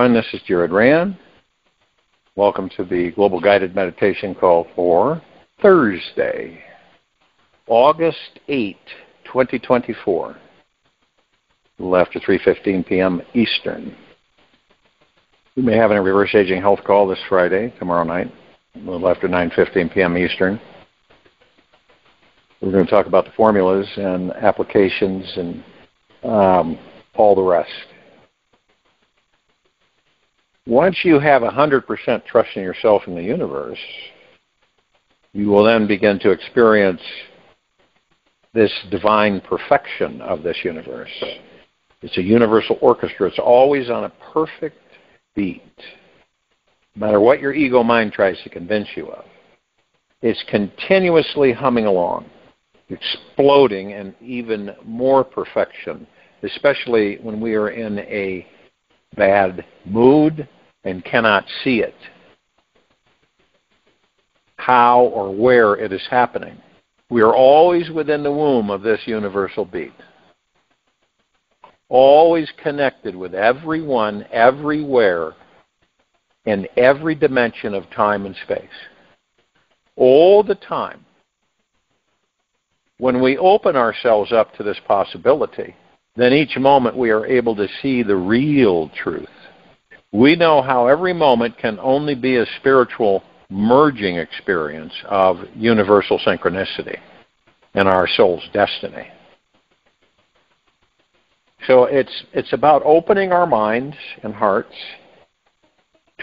everyone. This is RAND. Welcome to the Global Guided Meditation Call for Thursday, August 8, 2024, a little after 3:15 p.m. Eastern. We may have a reverse aging health call this Friday, tomorrow night, a little after 9:15 p.m. Eastern. We're going to talk about the formulas and applications and all the rest. Once you have 100% trust in yourself and the universe, you will then begin to experience this divine perfection of this universe. It's a universal orchestra. It's always on a perfect beat. No matter what your ego mind tries to convince you of, it's continuously humming along, exploding in even more perfection, especially when we are in a bad mood and cannot see it, how or where it is happening. We are always within the womb of this universal beat, always connected with everyone, everywhere, in every dimension of time and space, all the time. When we open ourselves up to this possibility, then each moment we are able to see the real truth. We know how every moment can only be a spiritual merging experience of universal synchronicity and our soul's destiny. So it's about opening our minds and hearts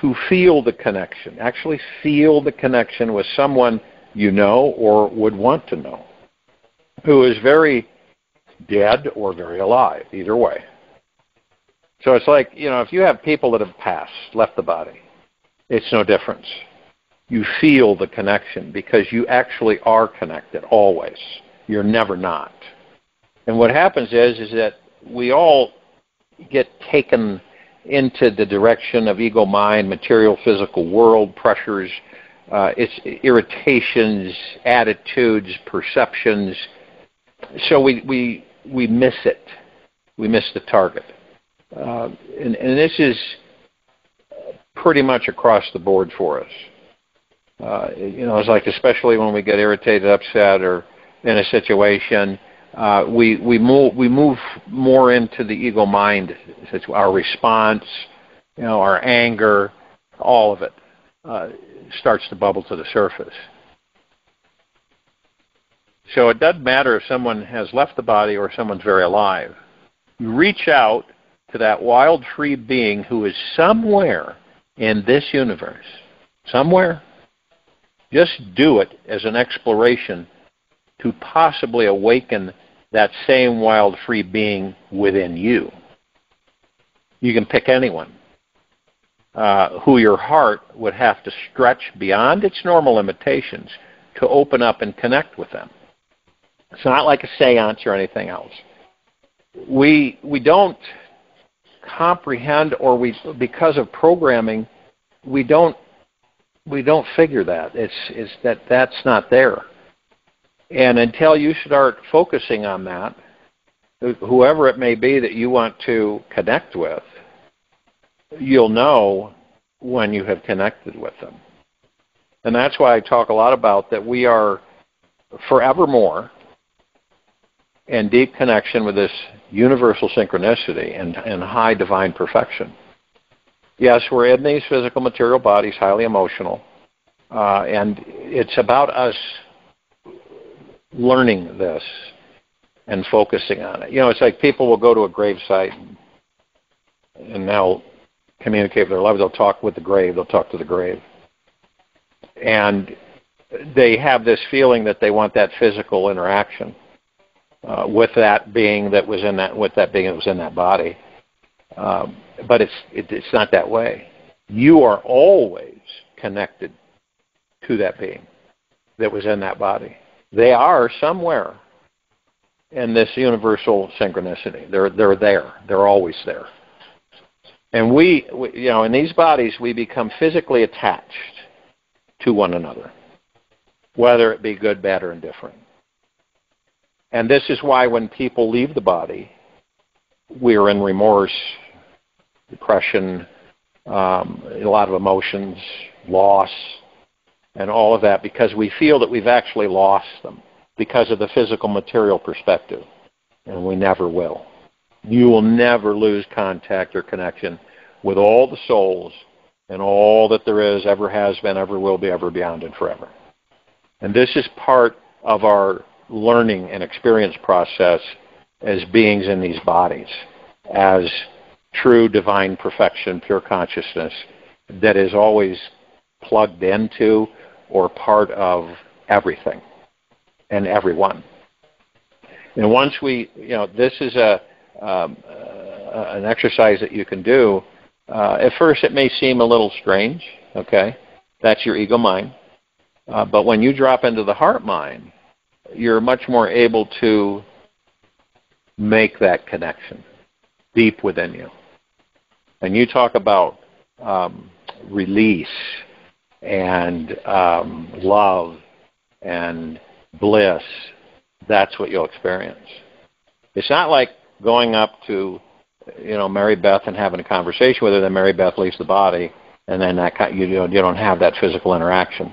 to feel the connection, actually feel the connection with someone you know or would want to know, who is very dead or very alive, either way. So it's like, if you have people that have passed, left the body, it's no difference. You feel the connection because you actually are connected always. You're never not. And what happens is that we all get taken into the direction of ego mind, material, physical world, pressures, its irritations, attitudes, perceptions. So we miss it. We miss the target. And this is pretty much across the board for us. It's like, especially when we get irritated, upset, or in a situation, we move more into the ego mind. Our response, our anger, all of it starts to bubble to the surface. So it doesn't matter if someone has left the body or someone's very alive. You reach out to that wild, free being who is somewhere in this universe. Somewhere. Just do it as an exploration to possibly awaken that same wild, free being within you. You can pick anyone who your heart would have to stretch beyond its normal limitations to open up and connect with them. It's not like a seance or anything else. We don't comprehend, or because of programming, we don't figure that. It's that's not there. And until you start focusing on that, whoever it may be that you want to connect with, you'll know when you have connected with them. And that's why I talk a lot about that we are forevermore in deep connection with this universal synchronicity and high divine perfection. Yes, we're in these physical material bodies, highly emotional, and it's about us learning this and focusing on it. It's like people will go to a grave site and they'll communicate with their loved. They'll talk with the grave. They'll talk to the grave. And they have this feeling that they want that physical interaction with that being that was in that body. But it's not that way. You are always connected to that being that was in that body. They are somewhere in this universal synchronicity. They're there. They're always there. And we in these bodies, we become physically attached to one another, whether it be good, bad, or indifferent. And this is why when people leave the body, we're in remorse, depression, a lot of emotions, loss, and all of that, because we feel that we've actually lost them because of the physical material perspective, and we never will. You will never lose contact or connection with all the souls and all that there is, ever has been, ever will be, ever beyond, and forever. And this is part of our learning and experience process as beings in these bodies, as true divine perfection, pure consciousness that is always plugged into or part of everything and everyone. And once we, this is an exercise that you can do. At first it may seem a little strange, okay? That's your ego mind. But when you drop into the heart mind, you're much more able to make that connection deep within you. And you talk about release and love and bliss. That's what you'll experience. It's not like going up to, Mary Beth and having a conversation with her, then Mary Beth leaves the body, and then you don't have that physical interaction.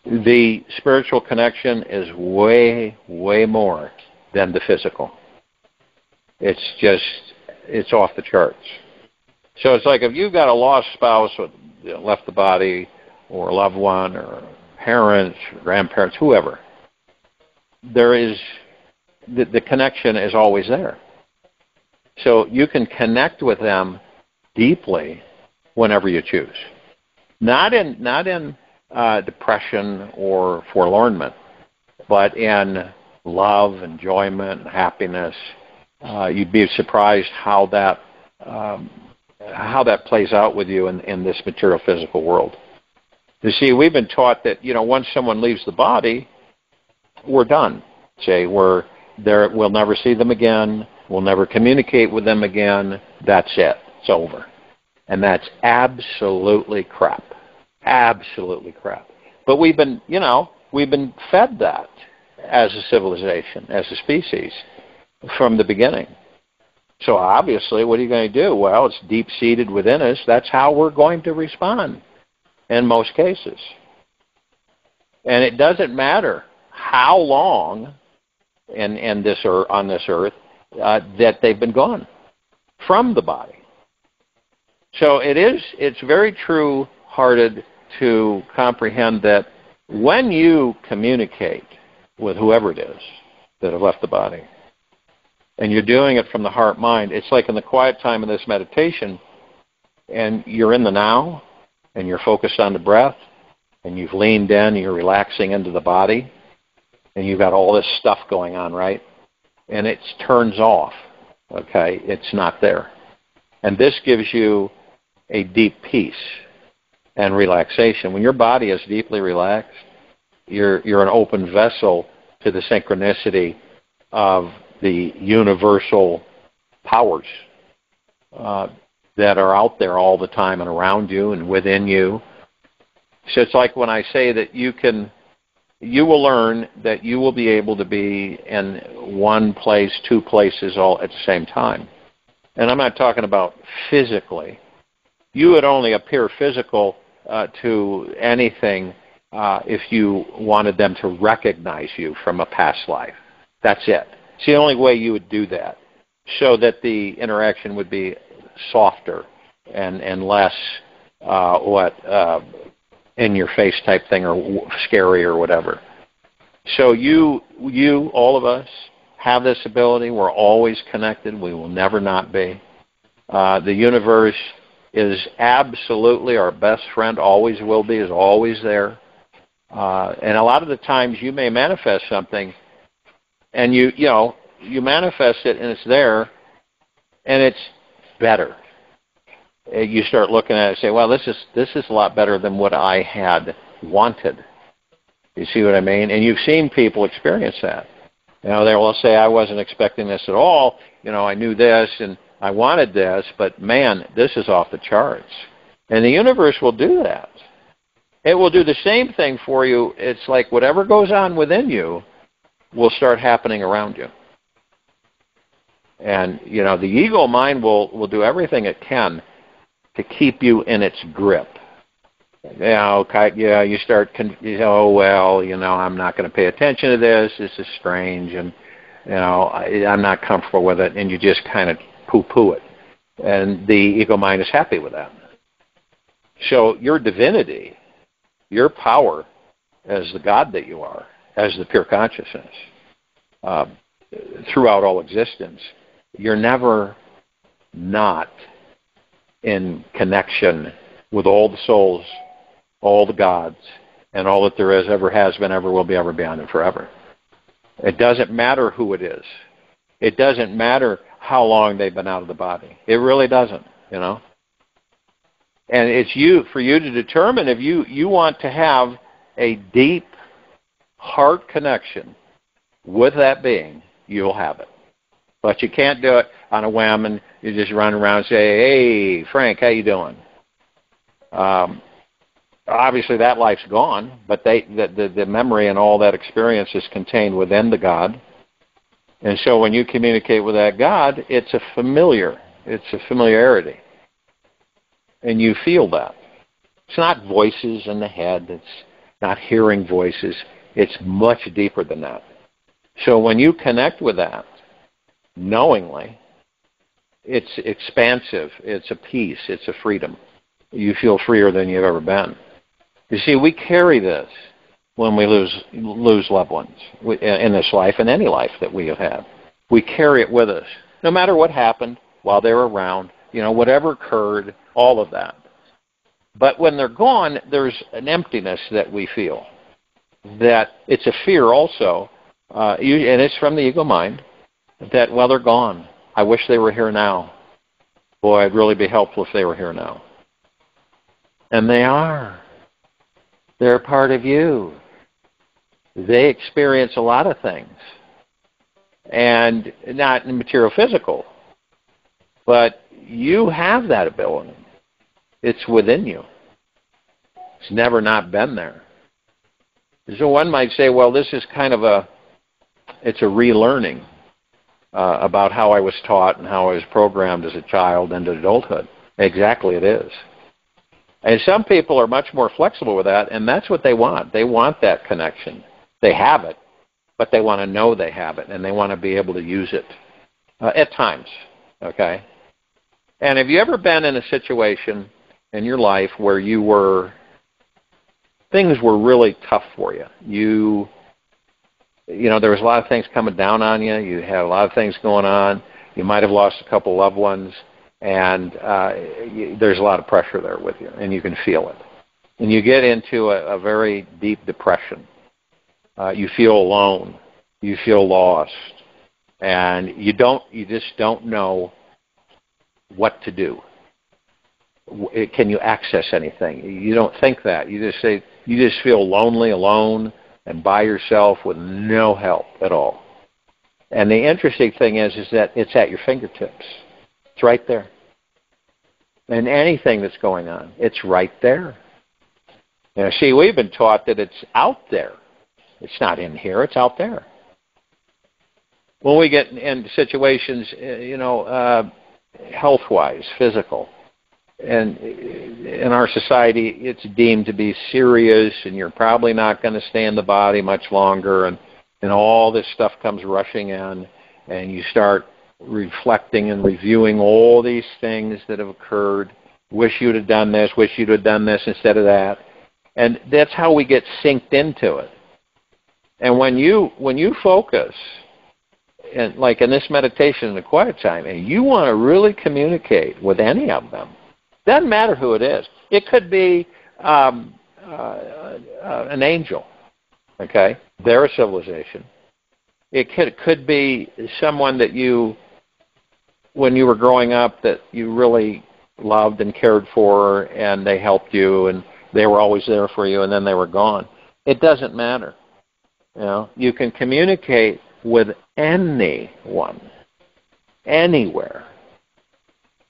The spiritual connection is way, way more than the physical. It's off the charts. So it's like if you've got a lost spouse who left the body, or a loved one, or parents, or grandparents, whoever, there is the connection is always there. So you can connect with them deeply whenever you choose. Not in depression or forlornment, but in love, enjoyment, happiness. You'd be surprised how that plays out with you in this material physical world. You see, we've been taught that once someone leaves the body, we're done. We'll never see them again. We'll never communicate with them again. That's it. It's over. And that's absolutely crap. Absolutely crap. But we've been fed that as a civilization, as a species, from the beginning. So obviously, what are you going to do? Well, it's deep-seated within us. That's how we're going to respond in most cases. And it doesn't matter how long on this earth that they've been gone from the body. So it's very true-hearted to comprehend that when you communicate with whoever it is that have left the body, and you're doing it from the heart-mind, it's like in the quiet time of this meditation, and you're in the now, and you're focused on the breath, and you've leaned in, and you're relaxing into the body, and you've got all this stuff going on, right? And it turns off, okay? It's not there. And this gives you a deep peace and relaxation. When your body is deeply relaxed, you're an open vessel to the synchronicity of the universal powers that are out there all the time and around you and within you. So it's like when I say that you will learn that you will be able to be in one place, two places all at the same time. And I'm not talking about physically. You would only appear physical to anything if you wanted them to recognize you from a past life. That's it. It's the only way you would do that, so that the interaction would be softer and less in your face type thing or scary or whatever. So you, all of us, have this ability. We're always connected. We will never not be. The universe is absolutely our best friend, always will be, is always there. And a lot of the times you may manifest something, and you manifest it, and it's there, and it's better. You start looking at it and say, well, this is a lot better than what I had wanted. You see what I mean? And you've seen people experience that. They will say, I wasn't expecting this at all. I knew this, and I wanted this, but man, this is off the charts. And the universe will do that. It will do the same thing for you. It's like whatever goes on within you will start happening around you. And, the ego mind will do everything it can to keep you in its grip. You start, I'm not going to pay attention to this. This is strange, and I'm not comfortable with it, and you just kind of poo-poo it. And the ego mind is happy with that. So your divinity, your power as the God that you are, as the pure consciousness, throughout all existence, you're never not in connection with all the souls, all the gods, and all that there is, ever has been, ever will be, ever beyond, and forever. It doesn't matter who it is. It doesn't matter how long they've been out of the body. It really doesn't, And it's for you to determine if you want to have a deep heart connection with that being, you'll have it. But you can't do it on a whim and you just run around and say, hey, Frank, how you doing? Obviously that life's gone, but the memory and all that experience is contained within the God. And so when you communicate with that God, it's a familiarity. And you feel that. It's not voices in the head. It's not hearing voices. It's much deeper than that. So when you connect with that, knowingly, it's expansive. It's a peace. It's a freedom. You feel freer than you've ever been. You see, we carry this when we lose loved ones in this life and any life that we have had. We carry it with us, no matter what happened while they were around, whatever occurred, all of that. But when they're gone, there's an emptiness that we feel. That it's a fear also, and it's from the ego mind, that, they're gone. I wish they were here now. Boy, it'd really be helpful if they were here now. And they are. They're a part of you. They experience a lot of things. And not in material physical, but you have that ability. It's within you. It's never not been there. So one might say, well, this is kind of it's a relearning about how I was taught and how I was programmed as a child into adulthood. Exactly it is. And some people are much more flexible with that, and that's what they want. They want that connection. They have it, but they want to know they have it, and they want to be able to use it at times, okay? And have you ever been in a situation in your life where things were really tough for you? There was a lot of things coming down on you. You had a lot of things going on. You might have lost a couple loved ones, and there's a lot of pressure there with you, and you can feel it. And you get into a very deep depression. You feel alone. You feel lost. And you just don't know what to do. Can you access anything? You don't think that. You just feel lonely, alone, and by yourself with no help at all. And the interesting thing is that it's at your fingertips. It's right there. And anything that's going on, it's right there. See, we've been taught that it's out there. It's not in here, it's out there. When we get into situations, health-wise, physical, and in our society, it's deemed to be serious, and you're probably not going to stay in the body much longer, and all this stuff comes rushing in, and you start reflecting and reviewing all these things that have occurred. Wish you'd have done this, wish you'd have done this instead of that. And that's how we get synced into it. And when you focus, and like in this meditation in the quiet time, and you want to really communicate with any of them, doesn't matter who it is. It could be an angel, okay? They're a civilization. It could be someone that when you were growing up, that you really loved and cared for, and they helped you, and they were always there for you, and then they were gone. It doesn't matter. You can communicate with anyone, anywhere,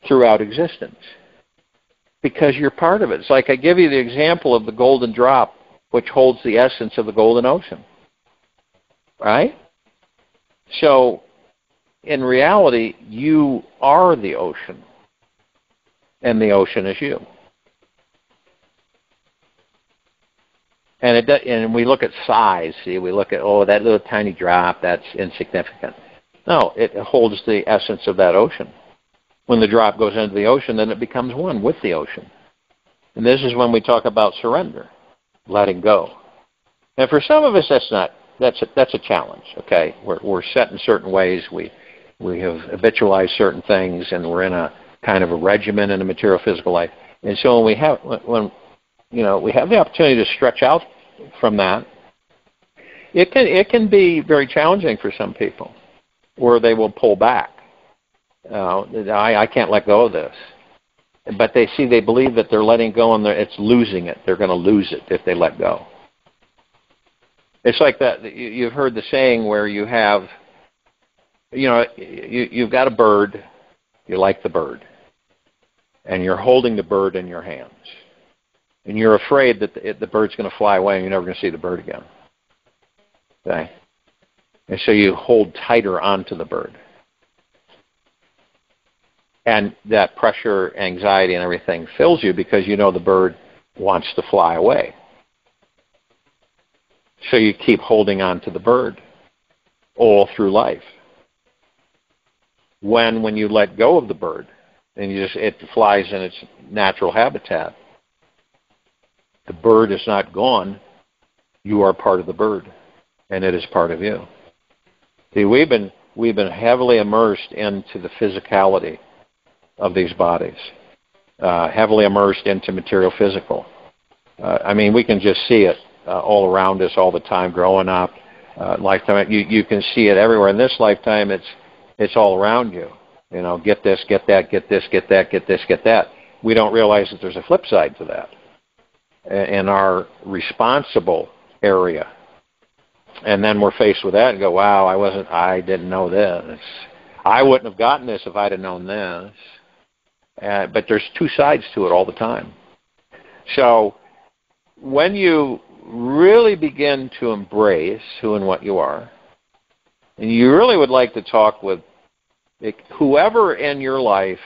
throughout existence, because you're part of it. It's like I give you the example of the golden drop, which holds the essence of the golden ocean, right? So, in reality, you are the ocean. and the ocean is you. And we look at size. See, we look at, oh, that little tiny drop, that's insignificant. No, it holds the essence of that ocean. When the drop goes into the ocean, then it becomes one with the ocean. And this is when we talk about surrender, letting go. And for some of us, that's a challenge. Okay, we're set in certain ways. We have habitualized certain things, and we're in a kind of a regimen in a material physical life. And so when we have the opportunity to stretch out from that, it can be very challenging for some people, where they will pull back. I can't let go of this. But they believe that they're letting go and it's losing it. They're going to lose it if they let go. It's like that. You've heard the saying where you have, you've got a bird, you like the bird, and you're holding the bird in your hands. And you're afraid that the bird's going to fly away and you're never going to see the bird again. Okay? And so you hold tighter onto the bird. And that pressure, anxiety, and everything fills you because you know the bird wants to fly away. So you keep holding on to the bird all through life. When you let go of the bird and it flies in its natural habitat, the bird is not gone. You are part of the bird, and it is part of you. See, we've been heavily immersed into the physicality of these bodies, heavily immersed into material physical. We can just see it all around us all the time, growing up, lifetime. You can see it everywhere. In this lifetime, it's all around you. Get this, get that, get this, get that, get this, get that. We don't realize that there's a flip side to that in our responsible area. And then we're faced with that and go, wow, I didn't know this. I wouldn't have gotten this if I'd have known this. But there's two sides to it all the time. So when you really begin to embrace who and what you are, and you really would like to talk with whoever in your life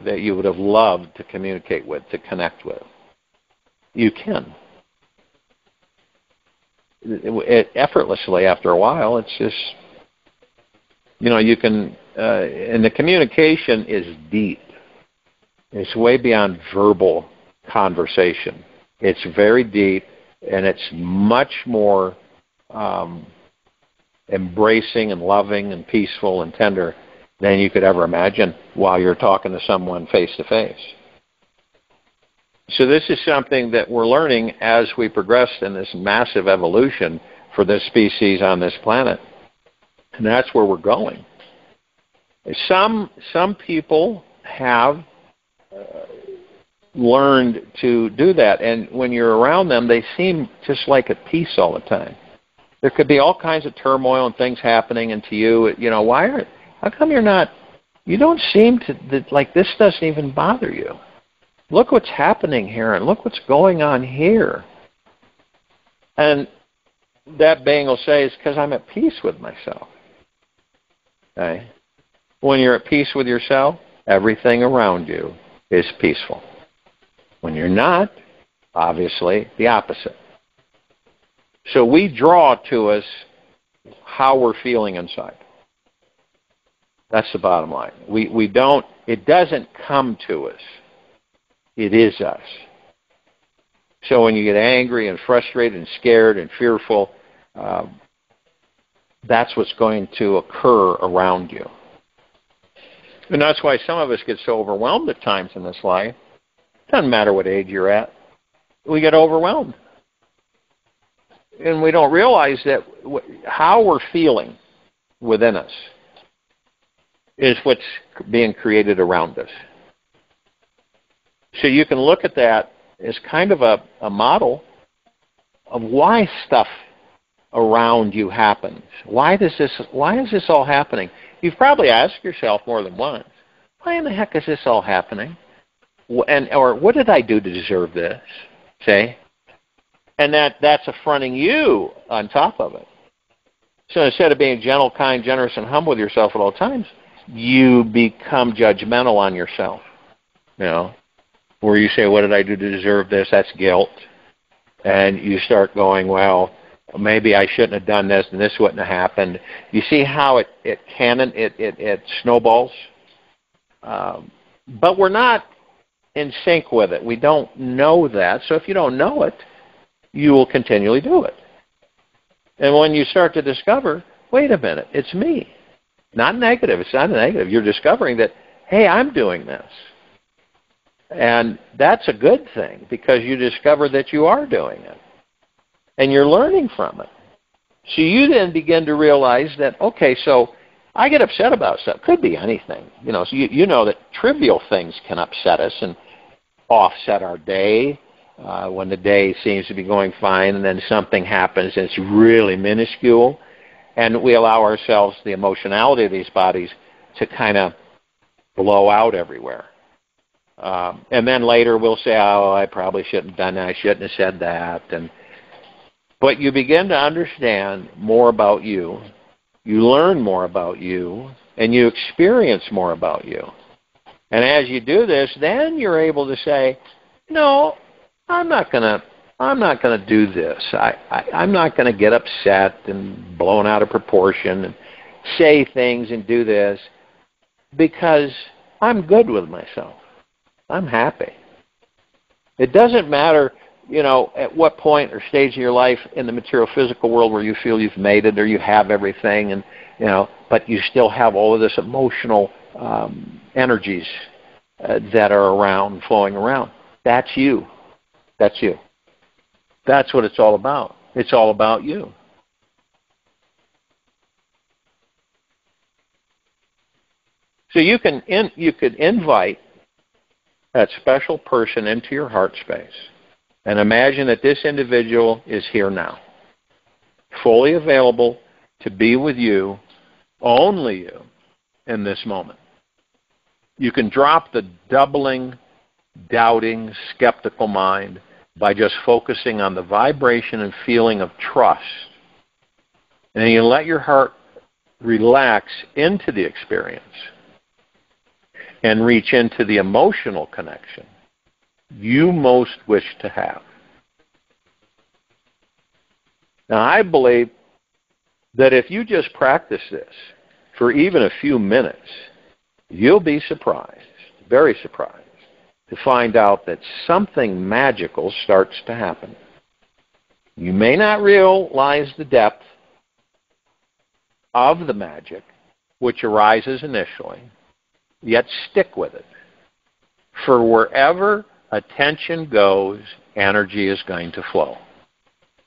that you would have loved to communicate with, to connect with, you can. Effortlessly after a while, it's just, you can, and the communication is deep. It's way beyond verbal conversation. It's very deep, and it's much more embracing and loving and peaceful and tender than you could ever imagine while you're talking to someone face to face. So this is something that we're learning as we progress in this massive evolution for this species on this planet. And that's where we're going. Some people have learned to do that, and when you're around them, they seem just like at peace all the time. There could be all kinds of turmoil and things happening, and to you, how come you don't seem to, like this doesn't even bother you? Look what's happening here, and look what's going on here. And that being will say, it's because I'm at peace with myself. Okay? When you're at peace with yourself, everything around you is peaceful. When you're not, obviously, the opposite. So we draw to us how we're feeling inside. That's the bottom line. It doesn't come to us. It is us. So when you get angry and frustrated and scared and fearful, that's what's going to occur around you. And that's why some of us get so overwhelmed at times in this life. It doesn't matter what age you're at. We get overwhelmed. And we don't realize that how we're feeling within us is what's being created around us. So you can look at that as kind of a model of why stuff around you happens. Why is this all happening? You've probably asked yourself more than once, why in the heck is this all happening? Or what did I do to deserve this? See? And that's affronting you on top of it. So instead of being gentle, kind, generous, and humble with yourself at all times, you become judgmental on yourself. where you say, what did I do to deserve this? That's guilt. And you start going, well, maybe I shouldn't have done this and this wouldn't have happened. You see how it snowballs? But we're not in sync with it. We don't know that. So if you don't know it, you will continually do it. And when you start to discover, wait a minute, it's me. Not negative. It's not negative. You're discovering that, hey, I'm doing this. And that's a good thing because you discover that you are doing it. And you're learning from it. So you then begin to realize that, okay, so I get upset about stuff. Could be anything. So you know that trivial things can upset us and offset our day when the day seems to be going fine and then something happens and it's really minuscule. And we allow ourselves, the emotionality of these bodies, to kind of blow out everywhere. And then later we'll say, oh, I probably shouldn't have done that. I shouldn't have said that. But you begin to understand more about you. You learn more about you. And you experience more about you. And as you do this, then you're able to say, no, I'm not going to do this. I'm not going to get upset and blown out of proportion and say things and do this because I'm good with myself. I'm happy. It doesn't matter, at what point or stage of your life in the material physical world where you feel you've made it or you have everything, and but you still have all of this emotional energies that are around, flowing around. That's you. That's you. That's what it's all about. It's all about you. So you could invite that special person into your heart space and imagine that this individual is here now, fully available to be with you, only you, in this moment. You can drop the doubling, doubting, skeptical mind by just focusing on the vibration and feeling of trust. And you let your heart relax into the experience and reach into the emotional connection you most wish to have. Now, I believe that if you just practice this for even a few minutes, you'll be surprised, very surprised, to find out that something magical starts to happen. You may not realize the depth of the magic which arises initially, yet stick with it. For wherever attention goes, energy is going to flow.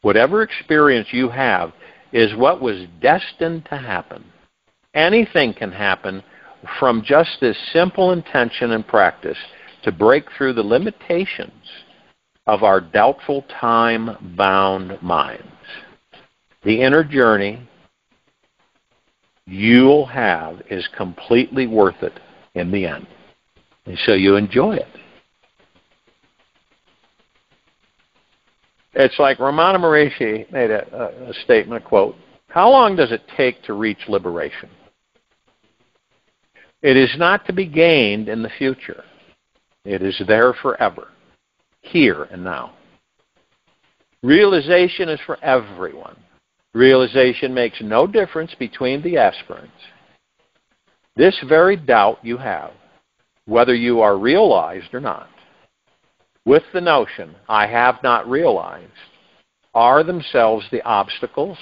Whatever experience you have is what was destined to happen. Anything can happen from just this simple intention and practice to break through the limitations of our doubtful, time-bound minds. The inner journey you'll have is completely worth it in the end. And so you enjoy it. It's like Ramana Maharishi made a statement, quote, how long does it take to reach liberation? It is not to be gained in the future. It is there forever, here and now. Realization is for everyone. Realization makes no difference between the aspirants. This very doubt you have, whether you are realized or not, with the notion, I have not realized, are themselves the obstacles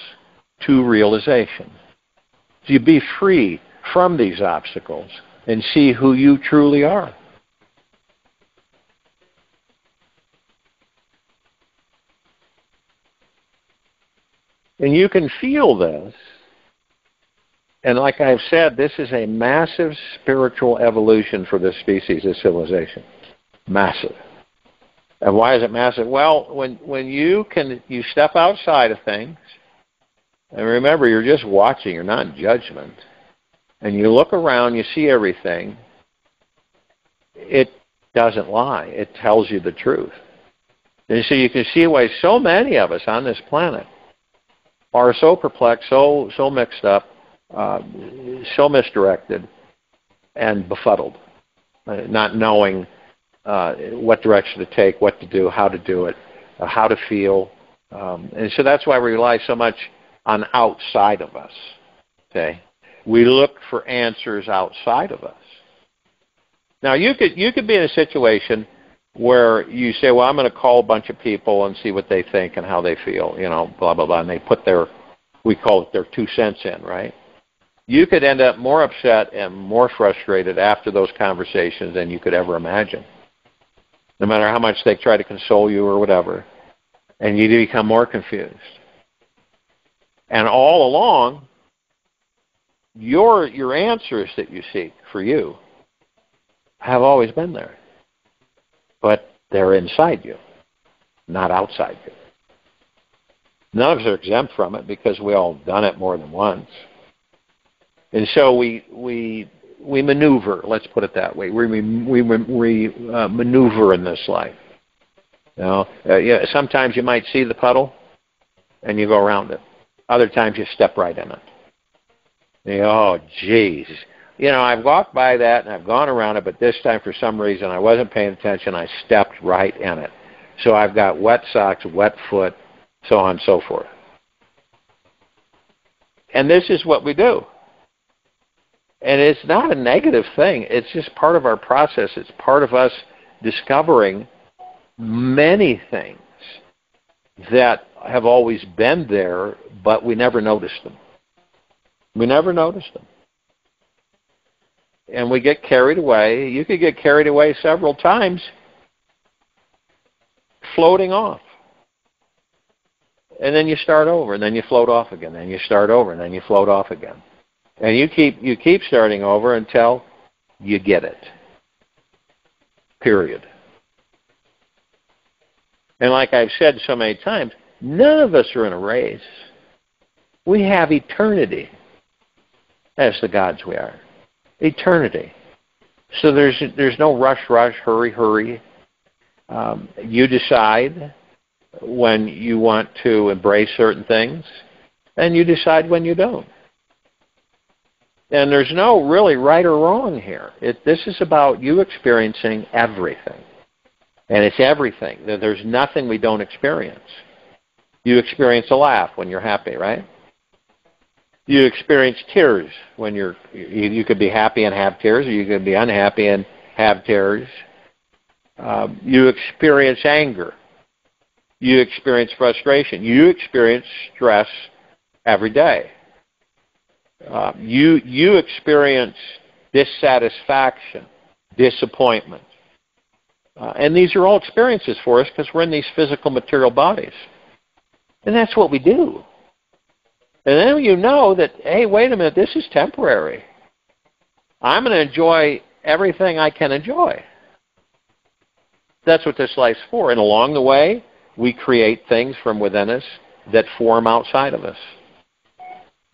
to realization. So you be free from these obstacles and see who you truly are. And you can feel this. And like I've said, this is a massive spiritual evolution for this species, this civilization. Massive. And why is it massive? Well, when you step outside of things, and remember, you're just watching, you're not in judgment, and you look around, you see everything, it doesn't lie. It tells you the truth. And so you can see why so many of us on this planet are so perplexed, so mixed up, so misdirected, and befuddled, not knowing what direction to take, what to do, how to feel. And so that's why we rely so much on outside of us. Okay? We look for answers outside of us. Now, you could be in a situation where you say, well, I'm going to call a bunch of people and see what they think and how they feel, blah, blah, blah, and they put we call it their 2 cents in, right? You could end up more upset and more frustrated after those conversations than you could ever imagine. No matter how much they try to console you or whatever, and you become more confused. And all along, your answers that you seek for you have always been there. But they're inside you, not outside you. None of us are exempt from it because we all done it more than once. And so we maneuver, let's put it that way. We maneuver in this life. Sometimes you might see the puddle and you go around it. Other times you step right in it. Oh, geez. I've walked by that and I've gone around it, but this time for some reason I wasn't paying attention. I stepped right in it. So I've got wet socks, wet foot, so on and so forth. And this is what we do. And it's not a negative thing. It's just part of our process. It's part of us discovering many things that have always been there, but we never noticed them. We never noticed them. And we get carried away. You could get carried away several times, floating off. And then you start over, and then you float off again. Then you start over, and then you float off again. And you keep starting over until you get it. Period. And like I've said so many times, none of us are in a race. We have eternity as the gods we are. Eternity. So there's no rush, hurry. You decide when you want to embrace certain things, and you decide when you don't. And there's no really right or wrong here. This is about you experiencing everything. And it's everything. There's nothing we don't experience. You experience a laugh when you're happy, right? You experience tears when you could be happy and have tears, or you could be unhappy and have tears. You experience anger. You experience frustration. You experience stress every day. You experience dissatisfaction, disappointment. And these are all experiences for us because we're in these physical material bodies. And that's what we do. And then you know that, hey, wait a minute, this is temporary. I'm going to enjoy everything I can enjoy. That's what this life's for. And along the way, we create things from within us that form outside of us.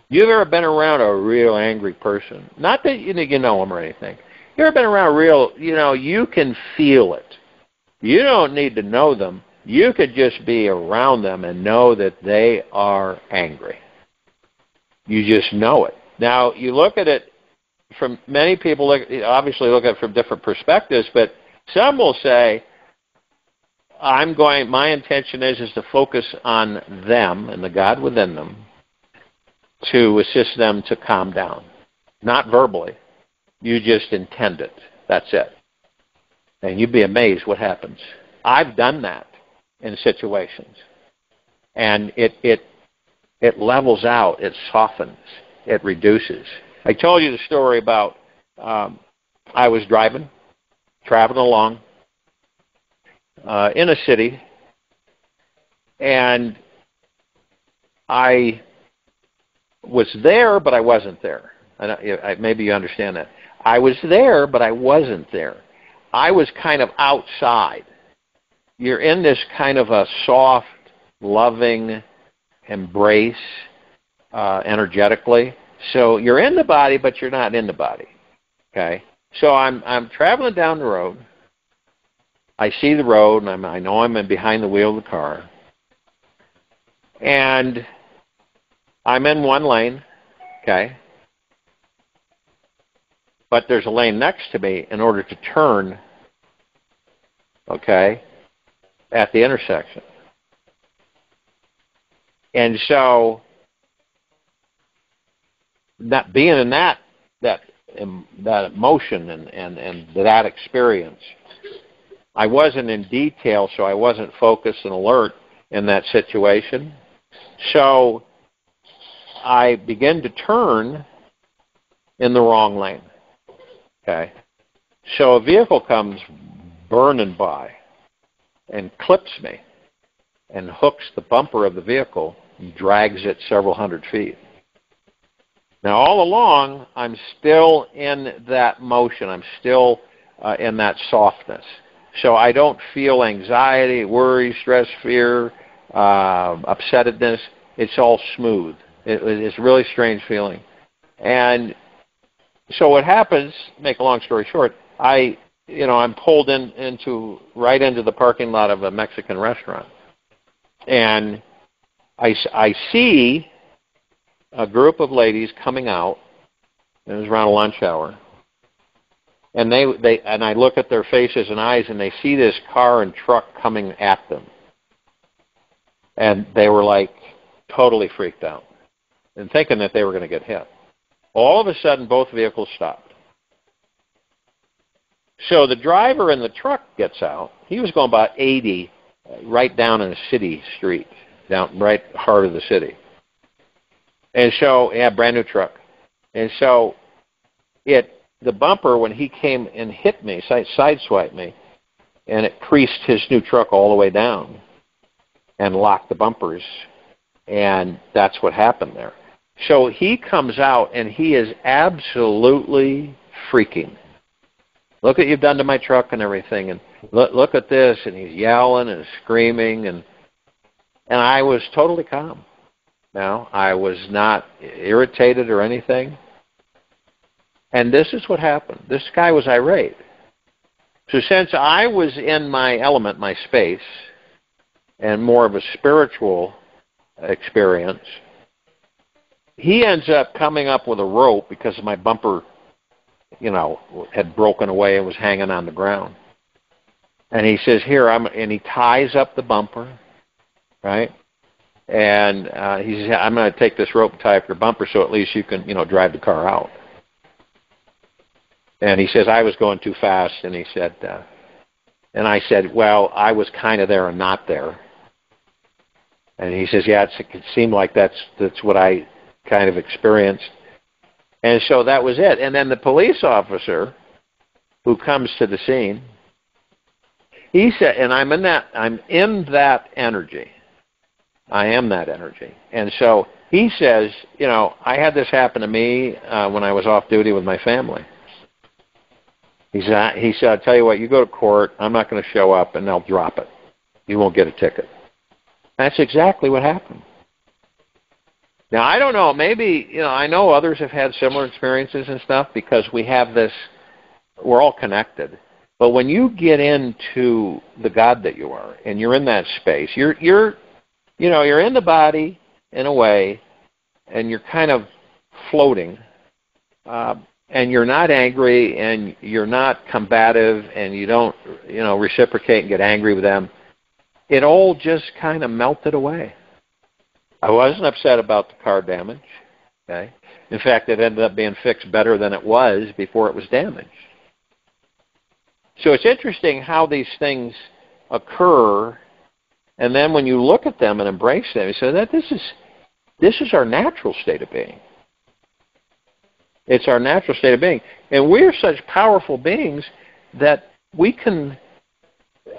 You've ever been around a real angry person? Not that you know them or anything. You ever been around you can feel it. You don't need to know them. You could just be around them and know that they are angry. You just know it. Now, you look at it from many people, obviously look at it from different perspectives, but some will say, my intention is to focus on them and the God within them to assist them to calm down. Not verbally. You just intend it. That's it. And you'd be amazed what happens. I've done that in situations. And it levels out. It softens. It reduces. I told you the story about I was traveling along in a city, and I was there, but I wasn't there. Maybe you understand that. I was there, but I wasn't there. I was kind of outside. You're in this kind of a soft, loving embrace energetically. So you're in the body, but you're not in the body. Okay? So I'm traveling down the road. I see the road, and I know I'm behind the wheel of the car. And I'm in one lane, okay? But there's a lane next to me. In order to turn, okay, at the intersection. And so, that being in that emotion and that experience, I wasn't in detail, so I wasn't focused and alert in that situation. So I began to turn in the wrong lane. Okay, so a vehicle comes burning by and clips me and hooks the bumper of the vehicle and drags it several hundred feet. Now, all along, I'm still in that motion. I'm still in that softness. So I don't feel anxiety, worry, stress, fear, upsettedness. It's all smooth. It's a really strange feeling. And so what happens, make a long story short, I'm pulled right into the parking lot of a Mexican restaurant. And I see a group of ladies coming out. It was around lunch hour. And I look at their faces and eyes, and they see this car and truck coming at them. And they were like totally freaked out and thinking that they were going to get hit. All of a sudden, both vehicles stopped. So the driver in the truck gets out. He was going about 80 right down in a city street, down right heart of the city. And so, brand new truck. And so the bumper, when he came and hit me, sideswiped me, and it creased his new truck all the way down and locked the bumpers. And that's what happened there. So he comes out, and he is absolutely freaking. Look what you've done to my truck and everything, and look at this, and he's yelling and screaming, and I was totally calm. Now, I was not irritated or anything. And this is what happened. This guy was irate. So since I was in my element, my space, and more of a spiritual experience, he ends up coming up with a rope because my bumper, had broken away and was hanging on the ground. And he says, here, and he ties up the bumper, right? And he says, I'm going to take this rope and tie up your bumper so at least you can, drive the car out. And he says, I was going too fast. And he said, and I said, well, I was kind of there and not there. And he says, yeah, it seemed like that's what I kind of experienced. And so that was it. And then the police officer who comes to the scene, he said, and I'm in that energy. I am that energy. And so he says, I had this happen to me when I was off duty with my family. He said, I'll tell you what, you go to court, I'm not going to show up, and they'll drop it. You won't get a ticket. That's exactly what happened. Now, I don't know, maybe, I know others have had similar experiences and stuff because we have this, we're all connected. But when you get into the God that you are, and you're in that space, you're in the body in a way, and you're kind of floating, and you're not angry, and you're not combative, and you don't, reciprocate and get angry with them. It all just kind of melted away. I wasn't upset about the car damage. Okay, in fact, it ended up being fixed better than it was before it was damaged. So it's interesting how these things occur. And then when you look at them and embrace them, you say that this is our natural state of being. It's our natural state of being. And we're such powerful beings that we can,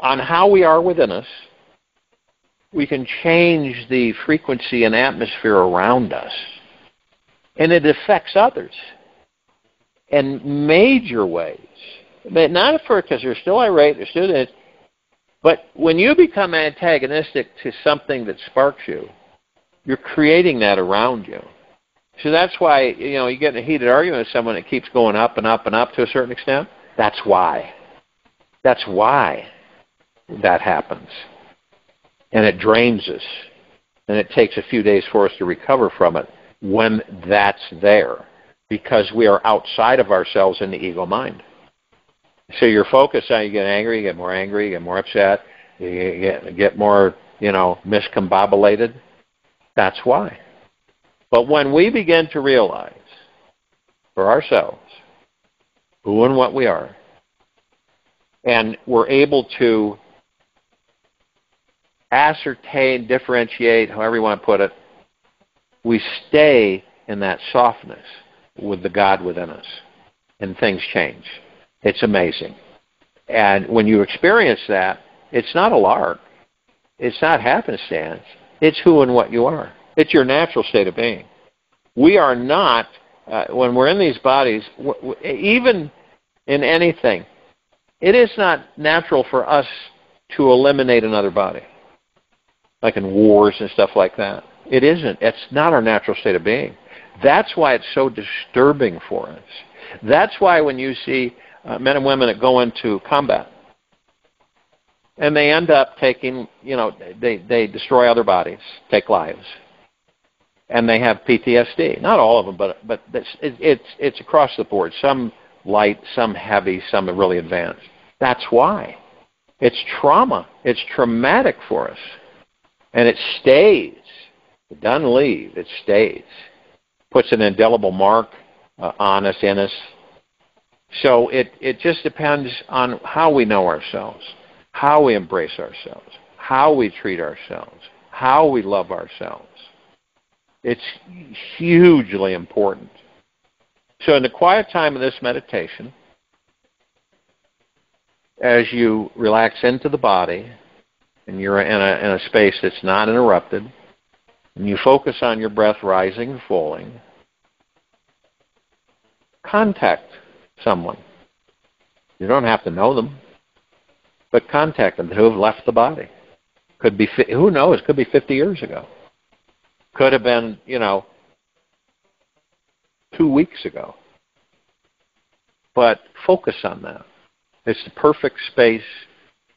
on how we are within us, we can change the frequency and atmosphere around us. And it affects others in major ways. But not at first, because they're still irate, they're still this. But when you become antagonistic to something that sparks you, you're creating that around you. So that's why, you get in a heated argument with someone that keeps going up and up and up to a certain extent. That's why. That's why that happens. And it drains us. And it takes a few days for us to recover from it when that's there. Because we are outside of ourselves in the ego mind. So you're focused on, you get angry, you get more angry, you get more upset, you get more, miscombobulated. That's why. But when we begin to realize for ourselves who and what we are, and we're able to ascertain, differentiate, however you want to put it, we stay in that softness with the God within us, and things change. It's amazing. And when you experience that, it's not a lark. It's not happenstance. It's who and what you are. It's your natural state of being. We are not, when we're in these bodies, even in anything, it is not natural for us to eliminate another body, like in wars and stuff like that. It isn't. It's not our natural state of being. That's why it's so disturbing for us. That's why when you see men and women that go into combat, and they end up taking, they destroy other bodies, take lives, and they have PTSD. Not all of them, but it's across the board. Some light, some heavy, some really advanced. That's why. It's trauma. It's traumatic for us. And it stays. It doesn't leave. It stays. Puts an indelible mark on us, in us. So it just depends on how we know ourselves, how we embrace ourselves, how we treat ourselves, how we love ourselves. It's hugely important. So in the quiet time of this meditation, as you relax into the body, and you're in a space that's not interrupted, and you focus on your breath rising and falling, contact someone. You don't have to know them, but contact them who have left the body. Could be, who knows, could be 50 years ago. Could have been, 2 weeks ago. But focus on that. It's the perfect space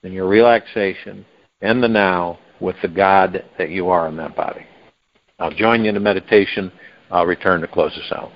in your relaxation in the now with the God that you are in that body. I'll join you in the meditation. I'll return to close us out.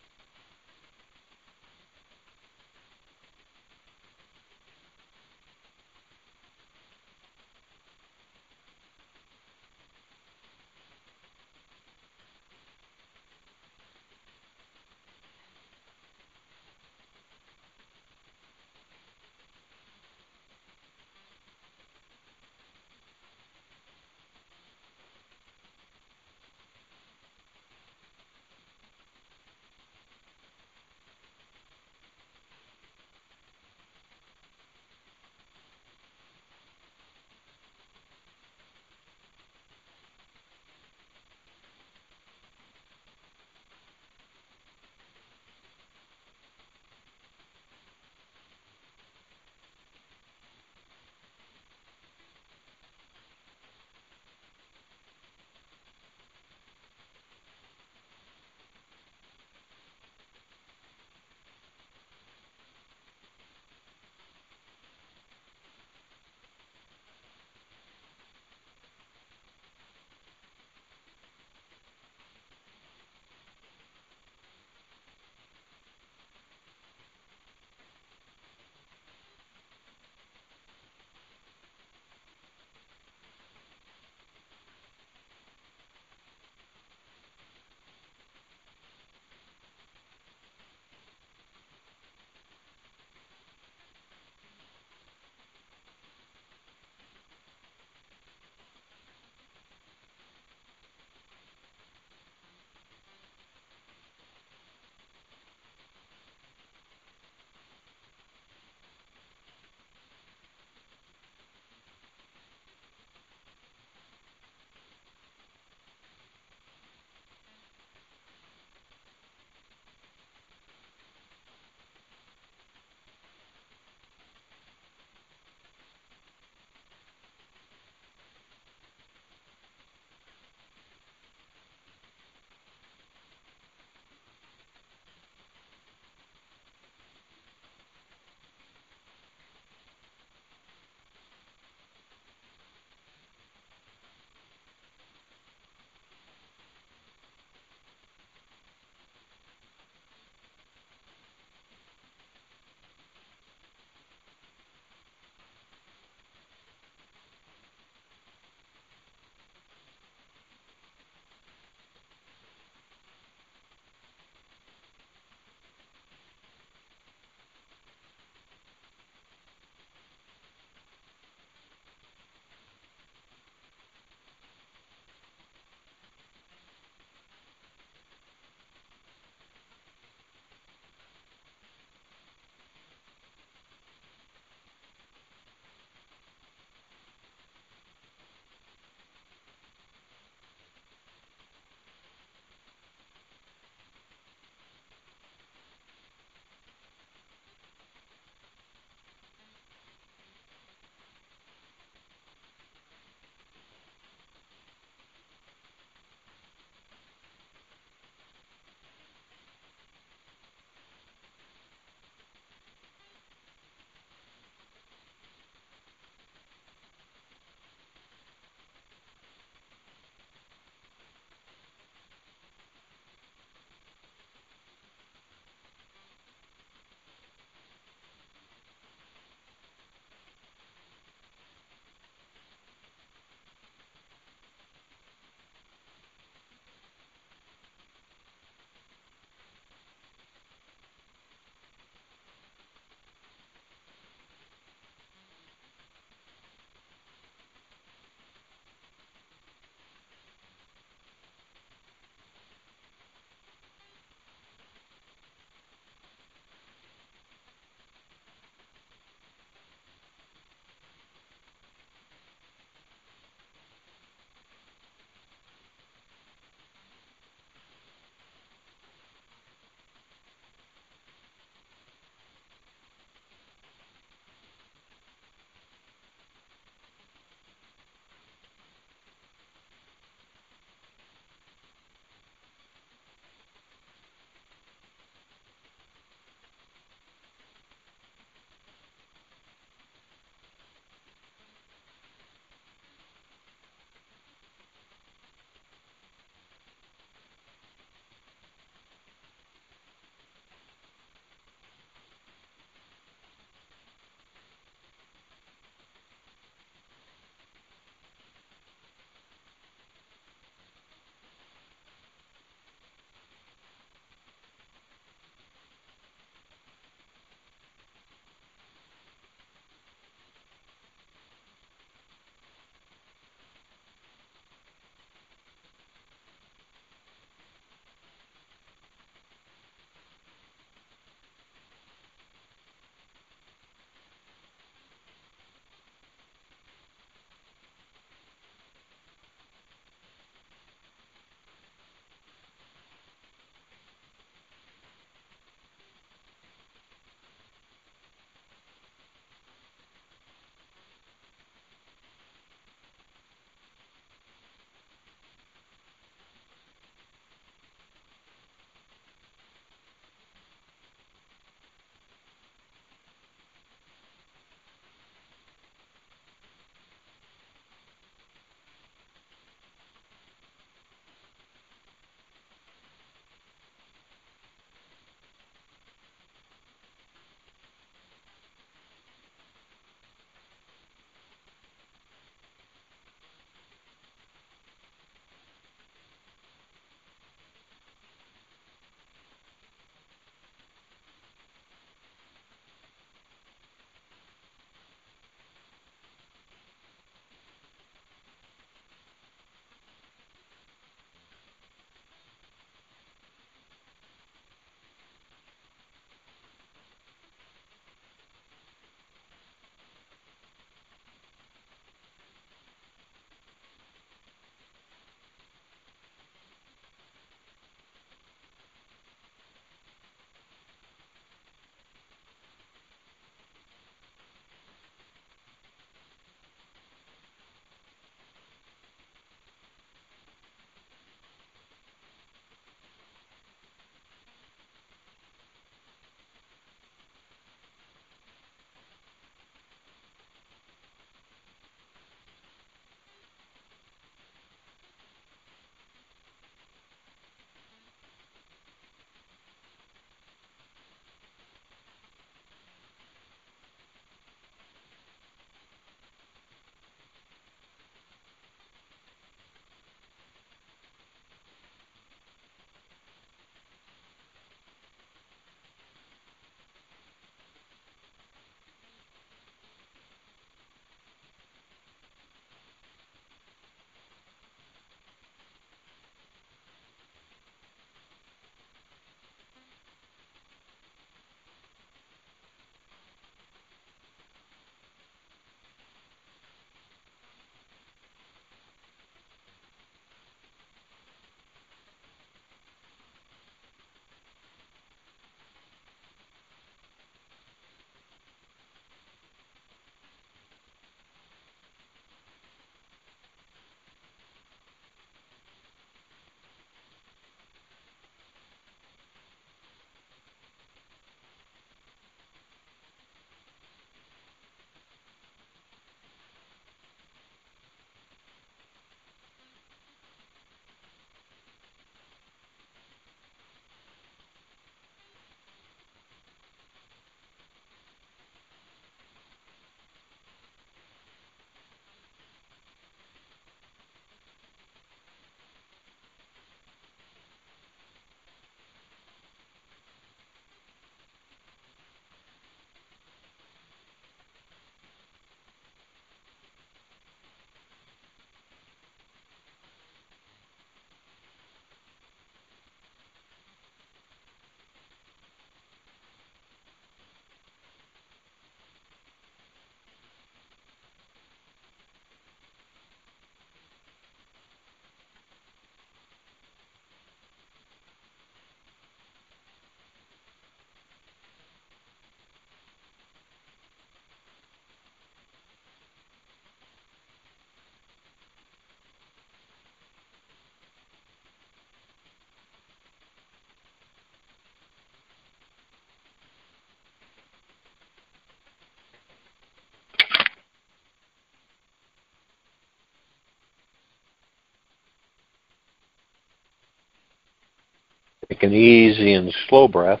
Take an easy and slow breath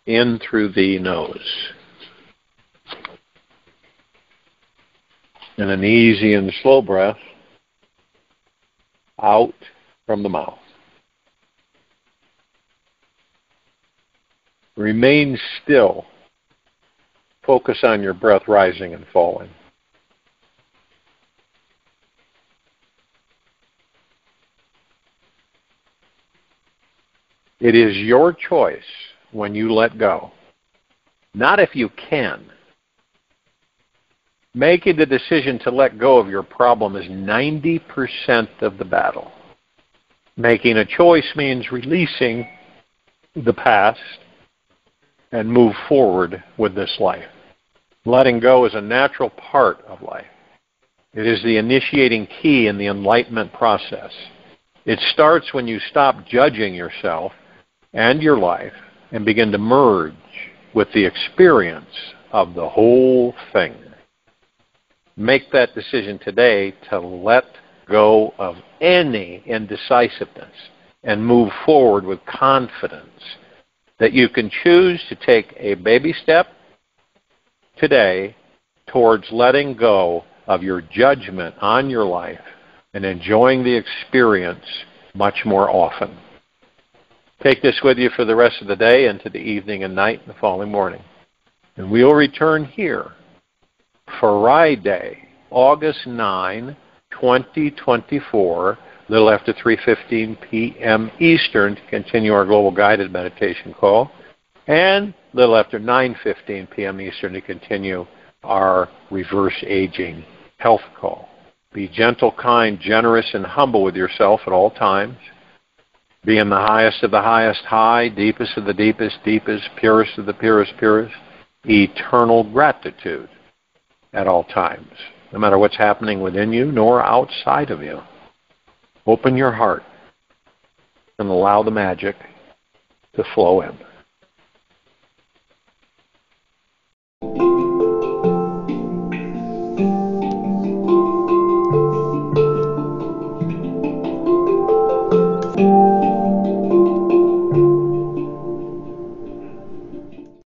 in through the nose. And an easy and slow breath out from the mouth. Remain still. Focus on your breath rising and falling. It is your choice when you let go, not if you can. Making the decision to let go of your problem is 90% of the battle. Making a choice means releasing the past and move forward with this life. Letting go is a natural part of life. It is the initiating key in the enlightenment process. It starts when you stop judging yourself and your life and begin to merge with the experience of the whole thing. Make that decision today to let go of any indecisiveness and move forward with confidence that you can choose to take a baby step today towards letting go of your judgment on your life and enjoying the experience much more often. Take this with you for the rest of the day, into the evening and night and the following morning. And we'll return here Friday, August 9, 2024, a little after 3:15 p.m. Eastern, to continue our Global Guided Meditation call, and a little after 9:15 p.m. Eastern to continue our Reverse Aging Health call. Be gentle, kind, generous, and humble with yourself at all times. Be in the highest of the highest high, deepest of the deepest deepest, purest of the purest purest. Eternal gratitude at all times, no matter what's happening within you nor outside of you. Open your heart and allow the magic to flow in.